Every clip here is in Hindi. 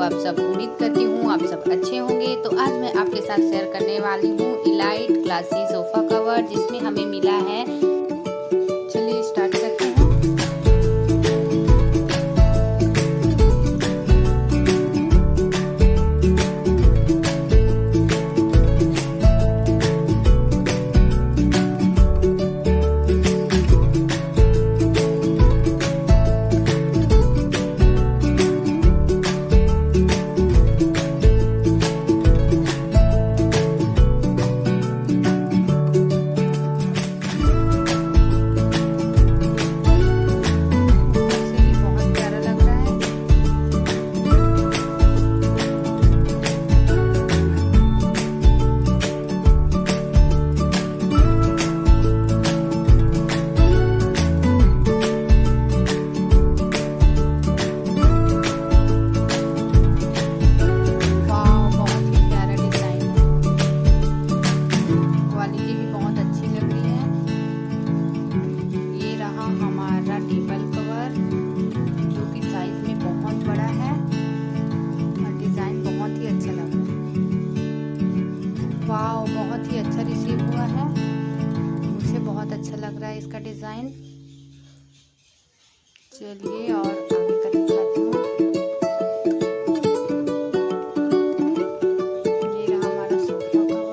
आप सब। उम्मीद करती हूँ आप सब अच्छे होंगे। तो आज मैं आपके साथ शेयर करने वाली हूँ इलाइट क्लासी सोफ़ा कवर, जिसमें हमें मिला है। चलिए स्टार्ट करते हैं। हमारा टेबल कवर जो कि साइज में बहुत बड़ा है और डिज़ाइन बहुत ही अच्छा लग रहा है। वाह, बहुत ही अच्छा रिसीव हुआ है। मुझे बहुत अच्छा लग रहा है इसका डिज़ाइन। चलिए और आगे का दिखाती हूँ। ये रहा हमारा सोफा कवर।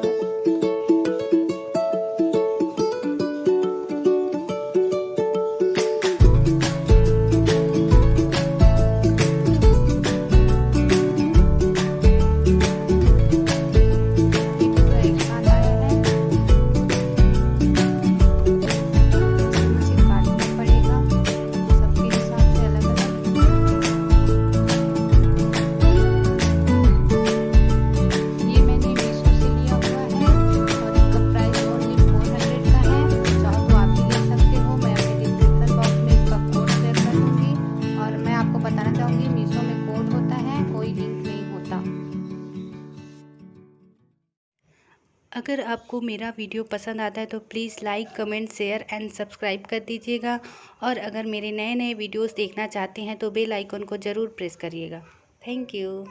मीशो में कोड होता है, कोई लिंक नहीं होता। अगर आपको मेरा वीडियो पसंद आता है तो please like, comment, share and subscribe कर दीजिएगा। और अगर मेरे नए नए वीडियोस देखना चाहते हैं तो बेल आइकन को ज़रूर प्रेस करिएगा। Thank you.